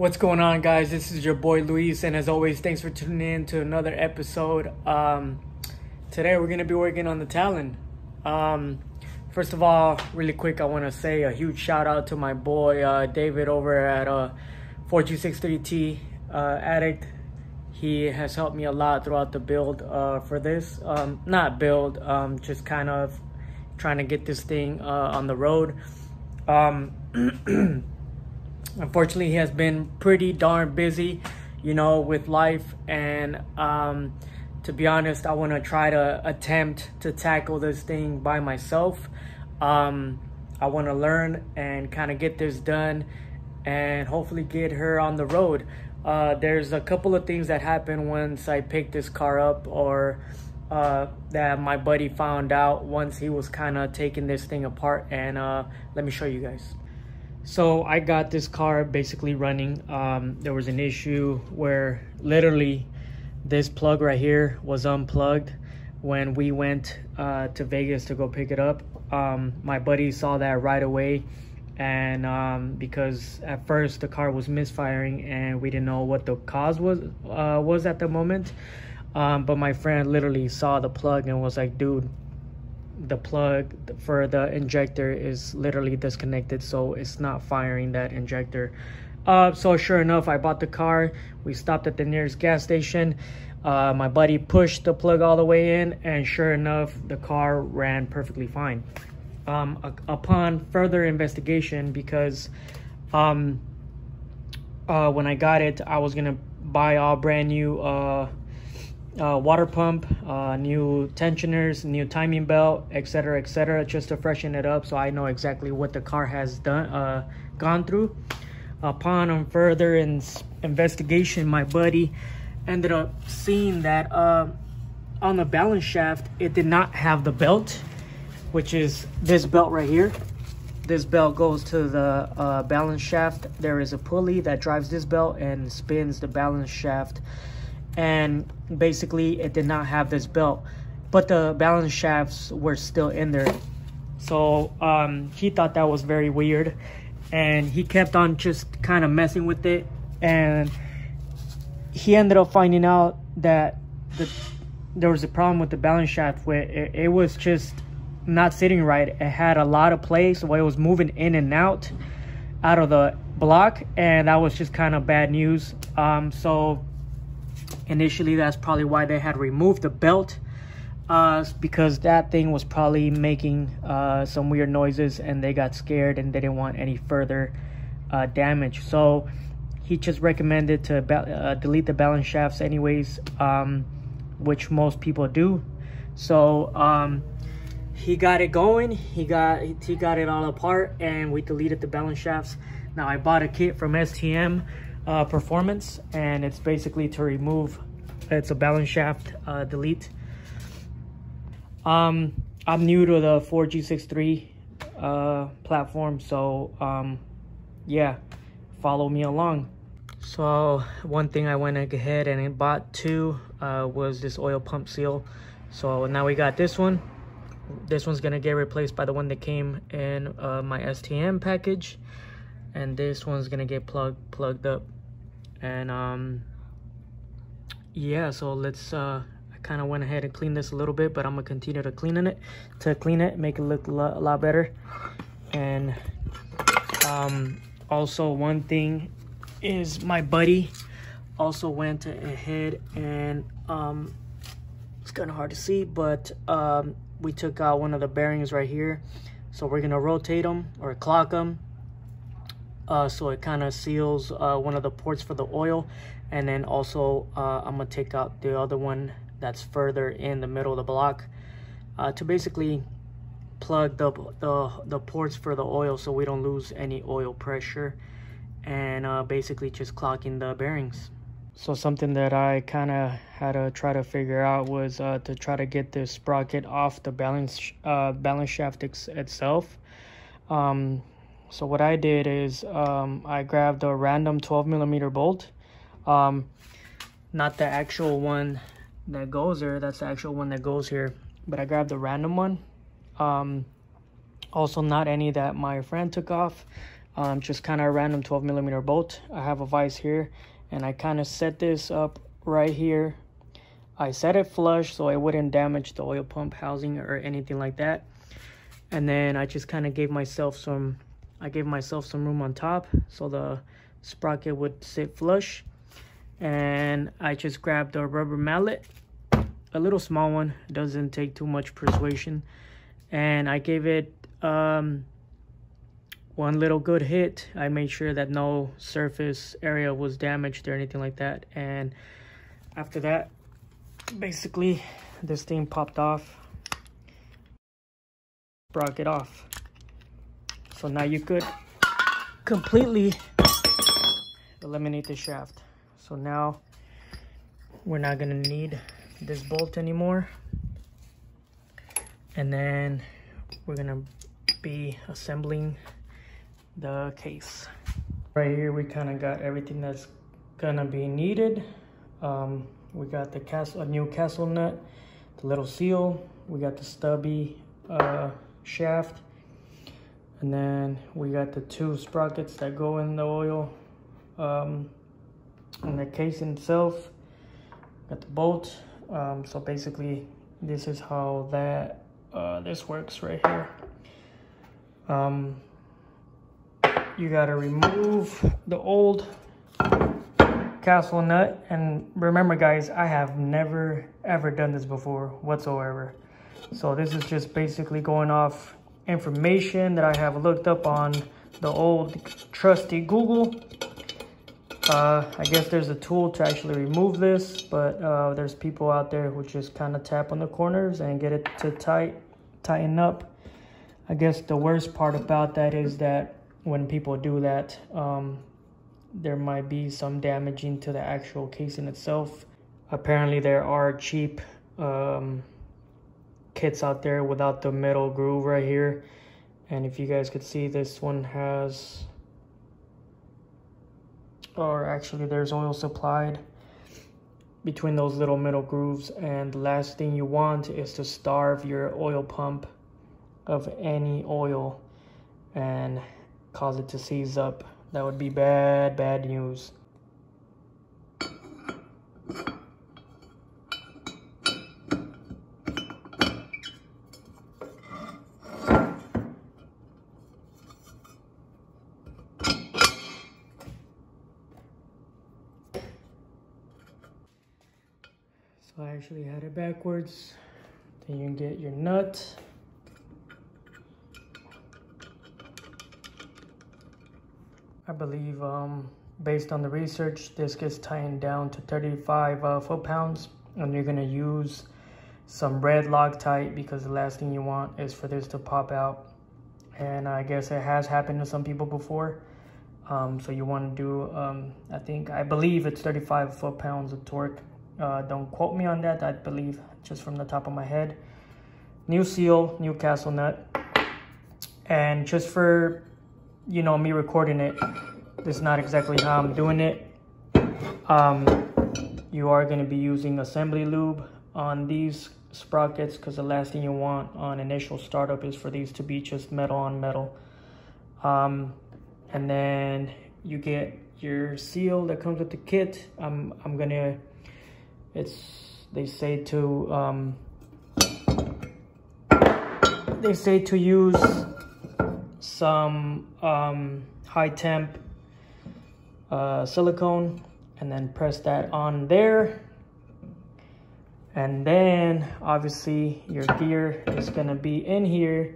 What's going on, guys? This is your boy Luis, and as always, thanks for tuning in to another episode. Today we're gonna be working on the Talon. First of all, really quick, I want to say a huge shout out to my boy David over at 4263T Addict. He has helped me a lot throughout the build for this. Not build, just kind of trying to get this thing on the road. Unfortunately, he has been pretty darn busy, you know, with life, and to be honest, I want to try to attempt to tackle this thing by myself. I want to learn and kind of get this done and hopefully get her on the road. There's a couple of things that happened once I picked this car up, or that my buddy found out once he was kind of taking this thing apart, and let me show you guys. So I got this car basically running. There was an issue where literally this plug right here was unplugged when we went to Vegas to go pick it up. My buddy saw that right away, and because at first the car was misfiring and we didn't know what the cause was at the moment, but my friend literally saw the plug and was like, dude, the plug for the injector is literally disconnected, so it's not firing that injector. So sure enough, I bought the car. We stopped at the nearest gas station. My buddy pushed the plug all the way in, and sure enough, the car ran perfectly fine. Upon further investigation, because when I got it, I was gonna buy all brand new water pump, new tensioners, new timing belt, etc., just to freshen it up, so I know exactly what the car has gone through. Upon further investigation, my buddy ended up seeing that on the balance shaft, it did not have the belt, which is this belt right here. This belt goes to the balance shaft. There is a pulley that drives this belt and spins the balance shaft, and basically it did not have this belt, but the balance shafts were still in there. So he thought that was very weird, and he kept on just kind of messing with it, and he ended up finding out that there was a problem with the balance shaft where it was just not sitting right. It had a lot of play, so it was moving in and out of the block, and that was just kind of bad news. So initially, that's probably why they had removed the belt, because that thing was probably making some weird noises, and they got scared and they didn't want any further damage. So he just recommended to delete the balance shafts anyways, which most people do. So he got it going. He got it all apart, and we deleted the balance shafts. Now I bought a kit from STM Performance, and it's basically to remove, it's a balance shaft delete. I'm new to the 4G63 platform, so yeah, follow me along. So one thing I went ahead and bought too was this oil pump seal. So now we got this one. This one's gonna get replaced by the one that came in my STM package, and this one's gonna get plugged up. And yeah, so let's I kind of went ahead and cleaned this a little bit, but I'm gonna continue to clean it, make it look a lot better. And also one thing is my buddy also went ahead and it's kind of hard to see, but we took out one of the bearings right here, so we're gonna rotate them or clock them, so it kind of seals one of the ports for the oil. And then also I'm gonna take out the other one that's further in the middle of the block, to basically plug the ports for the oil so we don't lose any oil pressure, and basically just clocking the bearings. So something that I kind of had to try to figure out was to try to get this sprocket off the balance shaft itself. So what I did is I grabbed a random 12mm bolt, not the actual one that goes there, that's the actual one that goes here, but I grabbed the random one. Also not any that my friend took off, just kind of a random 12mm bolt. I have a vise here, and I kind of set this up right here. I set it flush so it wouldn't damage the oil pump housing or anything like that. And then I just kind of gave myself some room on top so the sprocket would sit flush. And I just grabbed a rubber mallet, a little small one, doesn't take too much persuasion, and I gave it one little good hit. I made sure that no surface area was damaged or anything like that. And after that, basically this thing popped off, sprocket off. So now you could completely eliminate the shaft. So now we're not gonna need this bolt anymore. And then we're gonna be assembling the case. Right here we kind of got everything that's gonna be needed. We got a new castle nut, the little seal, we got the stubby shaft, and then we got the 2 sprockets that go in the oil. And the case itself, got the bolt. So basically this is how that this works right here. You gotta remove the old castle nut, and remember guys, I have never ever done this before whatsoever. So this is just basically going off information that I have looked up on the old trusty Google. I guess there's a tool to actually remove this, but there's people out there who just kind of tap on the corners and get it to tighten up. I guess the worst part about that is that when people do that, there might be some damaging to the actual casing itself. Apparently there are cheap kits out there without the metal groove right here. And if you guys could see, this one has, or actually there's oil supplied between those little metal grooves, and the last thing you want is to starve your oil pump of any oil and cause it to seize up. That would be bad news. So I actually had it backwards. Then you can get your nut. I believe based on the research, this gets tightened down to 35 foot-pounds, and you're gonna use some red Loctite because the last thing you want is for this to pop out. And I guess it has happened to some people before. So you want to do, I believe it's 35 foot-pounds of torque. Don't quote me on that, I believe, just from the top of my head. New seal, new castle nut. And just for, you know, me recording it, this is not exactly how I'm doing it. You are going to be using assembly lube on these sprockets, because the last thing you want on initial startup is for these to be just metal on metal. And then you get your seal that comes with the kit. They say to use some high temp silicone, and then press that on there. And then obviously your gear is gonna be in here.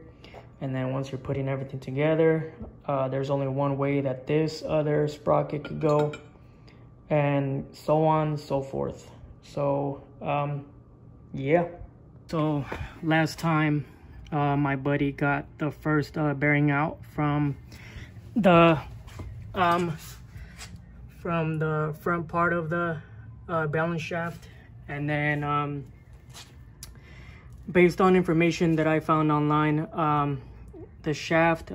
And then once you're putting everything together, there's only one way that this other sprocket could go, and so on, so forth. So yeah. So last time my buddy got the first bearing out from the front part of the balance shaft. And then based on information that I found online, the shaft,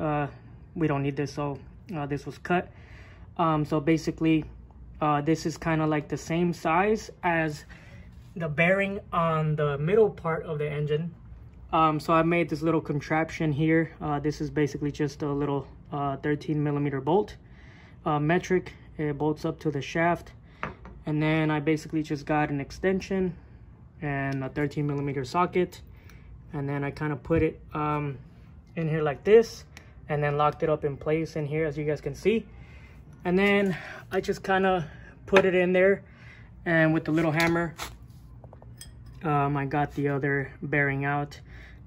we don't need this, so this was cut. So basically this is kind of like the same size as the bearing on the middle part of the engine. So I made this little contraption here. This is basically just a little 13 millimeter bolt. Metric, it bolts up to the shaft. And then I basically just got an extension and a 13 millimeter socket. And then I kind of put it in here like this, and then locked it up in place in here, as you guys can see. And then I just kind of put it in there, and with the little hammer, I got the other bearing out.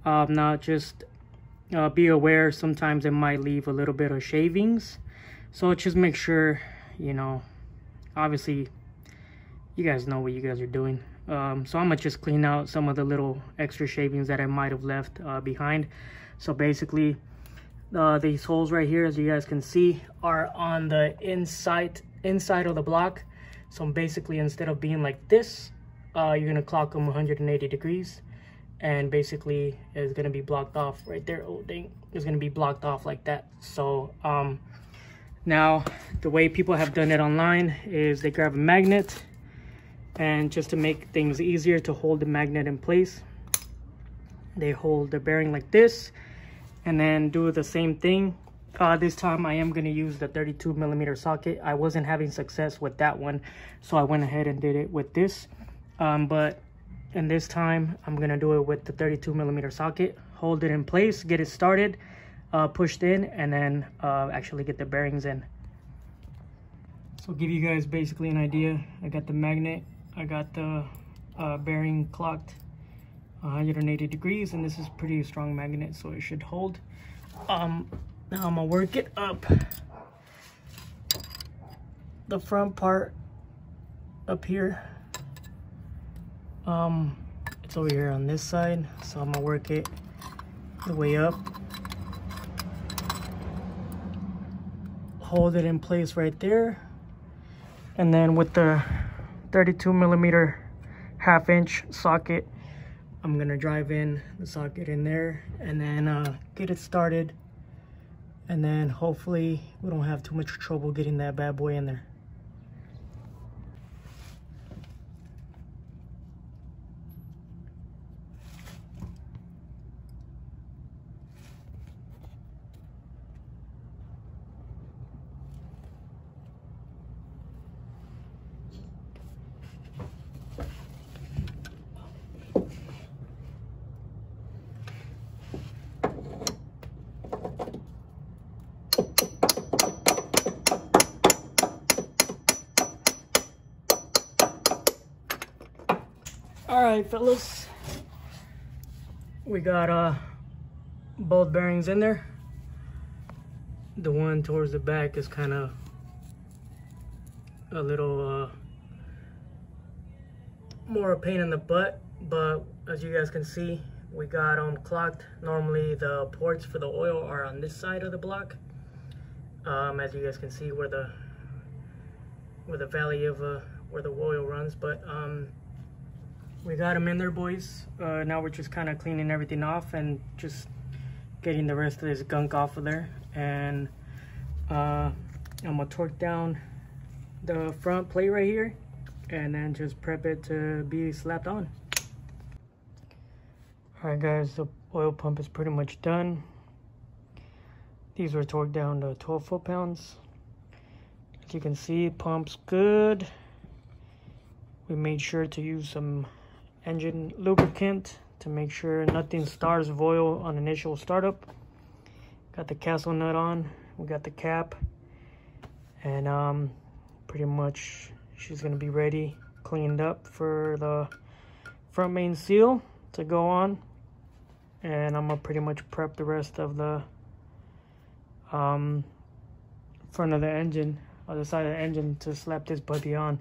Now just be aware, sometimes it might leave a little bit of shavings, so just make sure, you know, obviously you guys know what you guys are doing. So I'm gonna just clean out some of the little extra shavings that I might have left behind. So basically these holes right here, as you guys can see, are on the inside of the block. So basically, instead of being like this, you're gonna clock them 180 degrees, and basically it's gonna be blocked off right there. Oh dang, it's gonna be blocked off like that. So now the way people have done it online is they grab a magnet, and just to make things easier to hold the magnet in place, they hold the bearing like this, and then do the same thing. This time I am going to use the 32 millimeter socket. I wasn't having success with that one, so I went ahead and did it with this. But in this time, I'm going to do it with the 32 millimeter socket. Hold it in place, get it started, pushed in, and then actually get the bearings in. So give you guys basically an idea. I got the magnet, I got the bearing clocked 180 degrees, and this is pretty strong magnet, so it should hold. Now I'm gonna work it up. The front part up here, it's over here on this side, so I'm gonna work it the way up. Hold it in place right there, and then with the 32 millimeter 1/2 inch socket, I'm gonna drive in the socket in there, and then get it started, and then hopefully we don't have too much trouble getting that bad boy in there. All right, fellas, we got both bearings in there. The one towards the back is kind of a little more a pain in the butt, but as you guys can see, we got them clocked. Normally the ports for the oil are on this side of the block, as you guys can see where the valley of where the oil runs, but we got them in there, boys. Now we're just kind of cleaning everything off and just getting the rest of this gunk off of there. And I'm gonna torque down the front plate right here, and then just prep it to be slapped on. All right, guys, the oil pump is pretty much done. These were torqued down to 12 foot-pounds. As you can see, pump's good. We made sure to use some engine lubricant to make sure nothing starves of oil on initial startup. Got the castle nut on, we got the cap, and pretty much she's gonna be ready, cleaned up for the front main seal to go on. And I'm gonna pretty much prep the rest of the front of the engine, other side of the engine, to slap this puppy on.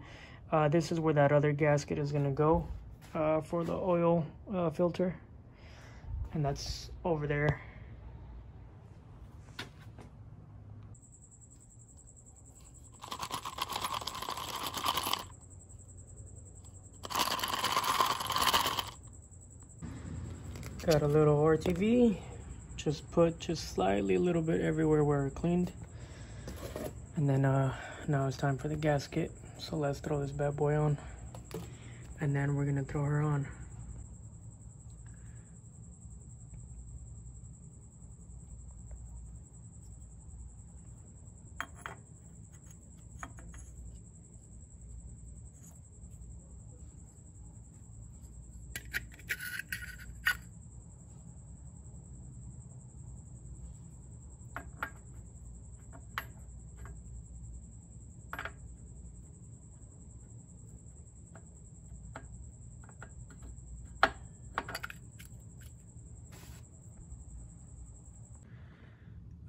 This is where that other gasket is gonna go for the oil filter, and that's over there. Got a little RTV, just put slightly a little bit everywhere where it cleaned. And then now it's time for the gasket. So let's throw this bad boy on, and then we're gonna throw her on.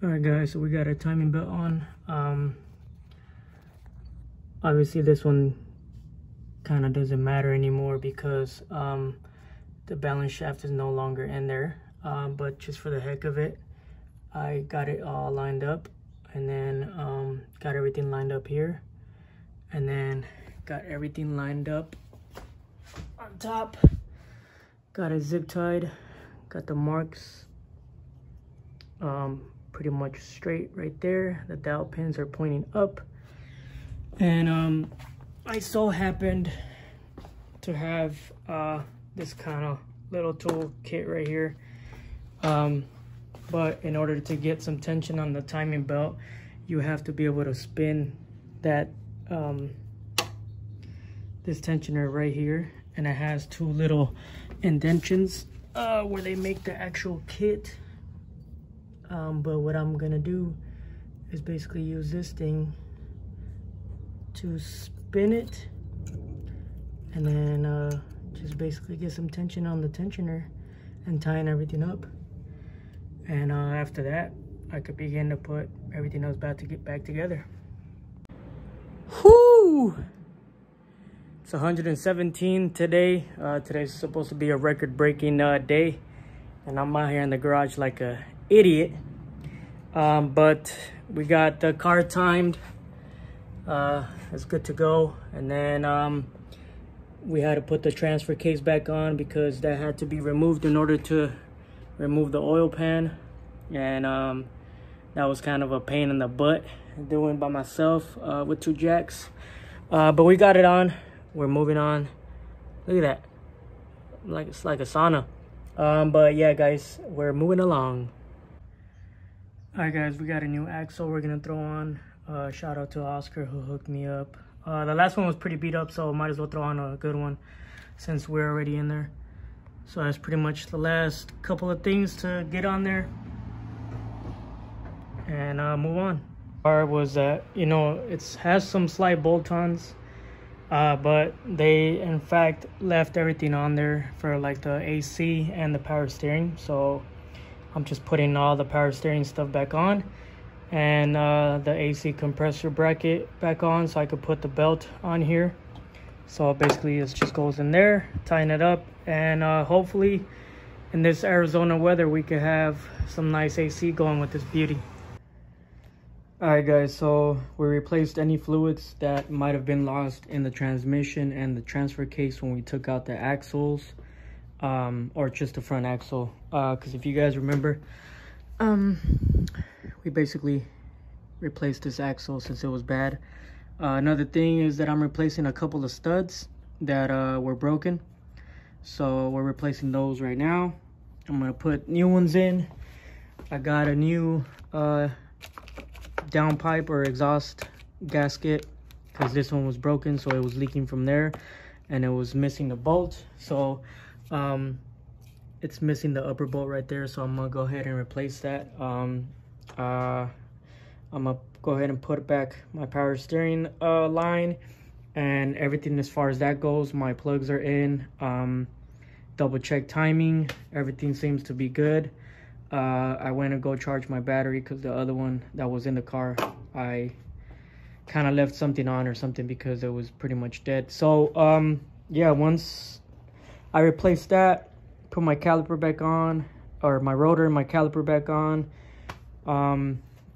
All right, guys, so we got our timing belt on. Obviously this one kind of doesn't matter anymore because the balance shaft is no longer in there, but just for the heck of it, I got it all lined up, and then got everything lined up here, and then got everything lined up on top, got it zip tied, got the marks pretty much straight right there. The dowel pins are pointing up, and I so happened to have this kind of little tool kit right here, but in order to get some tension on the timing belt, you have to be able to spin that this tensioner right here, and it has two little indentions where they make the actual kit. But what I'm gonna do is basically use this thing to spin it, and then just basically get some tension on the tensioner and tying everything up. And after that, I could begin to put everything else back to get back together. Whoo! It's 117 today. Today's supposed to be a record-breaking day, and I'm out here in the garage like a idiot. But we got the car timed. It's good to go. And then we had to put the transfer case back on because that had to be removed in order to remove the oil pan, and that was kind of a pain in the butt doing by myself with two jacks, but we got it on. We're moving on. Look at that, like it's like a sauna. But yeah, guys, we're moving along. All right, guys, we got a new axle we're gonna throw on. Shout out to Oscar who hooked me up. The last one was pretty beat up, so might as well throw on a good one since we're already in there. So that's pretty much the last couple of things to get on there and move on. Part was that, you know, it has some slight bolt-ons, but they in fact left everything on there for like the AC and the power steering. So I'm just putting all the power steering stuff back on, and the AC compressor bracket back on, so I could put the belt on here. So basically it just goes in there, tying it up, and hopefully in this Arizona weather we could have some nice AC going with this beauty. All right, guys, so we replaced any fluids that might have been lost in the transmission and the transfer case when we took out the axles, or just the front axle, because if you guys remember, we basically replaced this axle since it was bad. Another thing is that I'm replacing a couple of studs that were broken, so we're replacing those right now. I'm gonna put new ones in. I got a new downpipe or exhaust gasket because this one was broken, so it was leaking from there and it was missing the bolt. So it's missing the upper bolt right there, so I'm gonna go ahead and replace that. I'm gonna go ahead and put back my power steering line and everything as far as that goes. My plugs are in. Double check timing, everything seems to be good. I went to go charge my battery because the other one that was in the car, I kind of left something on or something because it was pretty much dead. So yeah, once I replaced that, put my caliper back on, or my rotor and my caliper back on,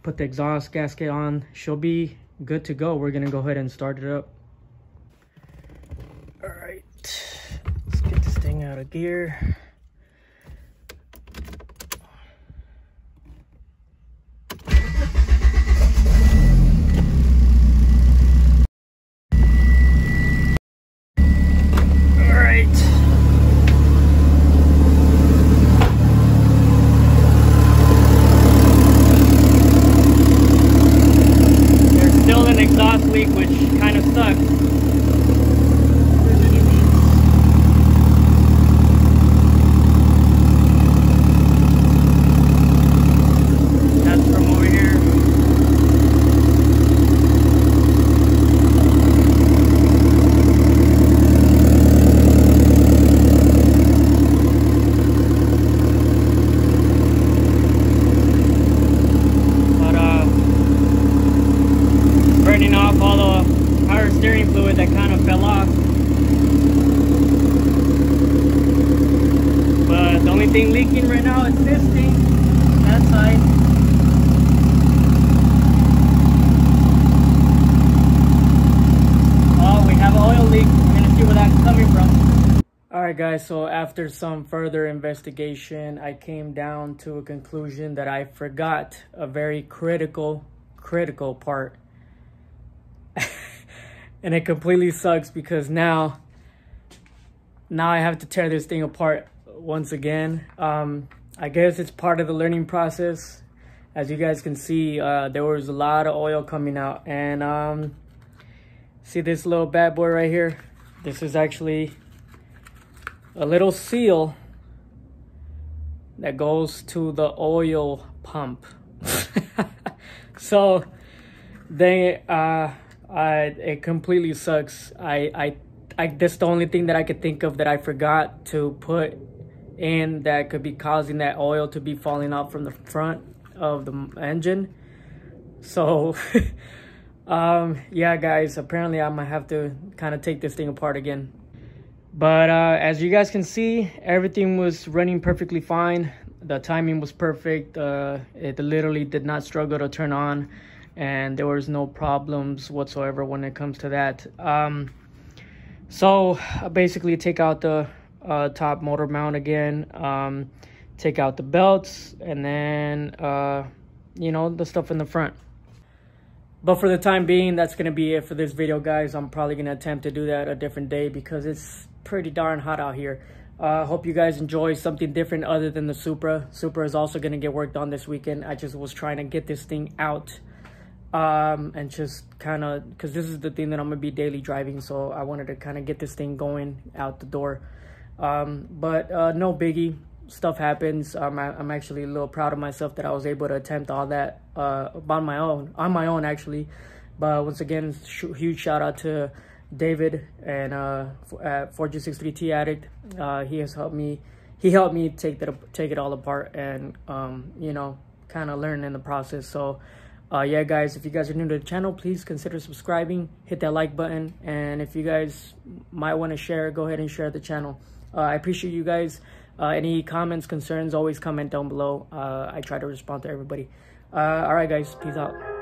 put the exhaust gasket on, she'll be good to go. We're gonna go ahead and start it up. All right, let's get this thing out of gear. Leak, which kind of sucks. That's from over here. our steering fluid that kind of fell off. But the only thing leaking right now is this thing, that side. Oh, we have an oil leak. We're gonna see where that's coming from. Alright guys, so after some further investigation, I came down to a conclusion that I forgot a very critical part. And it completely sucks because now I have to tear this thing apart once again. I guess it's part of the learning process. As you guys can see, there was a lot of oil coming out. And see this little bad boy right here? This is actually a little seal that goes to the oil pump. So it completely sucks. That's the only thing that I could think of that I forgot to put in that could be causing that oil to be falling out from the front of the engine. So yeah guys, apparently I might have to kind of take this thing apart again. But as you guys can see, everything was running perfectly fine. The timing was perfect. It literally did not struggle to turn on, and there was no problems whatsoever when it comes to that. So I basically take out the top motor mount again, take out the belts, and then you know, the stuff in the front. But for the time being, that's gonna be it for this video guys. I'm probably gonna attempt to do that a different day because it's pretty darn hot out here. Hope you guys enjoy something different other than the Supra. Supra is also gonna get worked on this weekend. I just was trying to get this thing out and just kind of, because this is the thing that I'm gonna be daily driving, so I wanted to kind of get this thing going out the door. But no biggie, stuff happens. I'm actually a little proud of myself that I was able to attempt all that on my own actually. But once again, huge shout out to David and at 4G63T Addict. He helped me take it all apart and you know, kind of learn in the process. So yeah guys, if you guys are new to the channel, please consider subscribing, hit that like button, and if you guys might want to share, go ahead and share the channel. I appreciate you guys. Any comments, concerns, always comment down below. I try to respond to everybody. All right guys, peace out.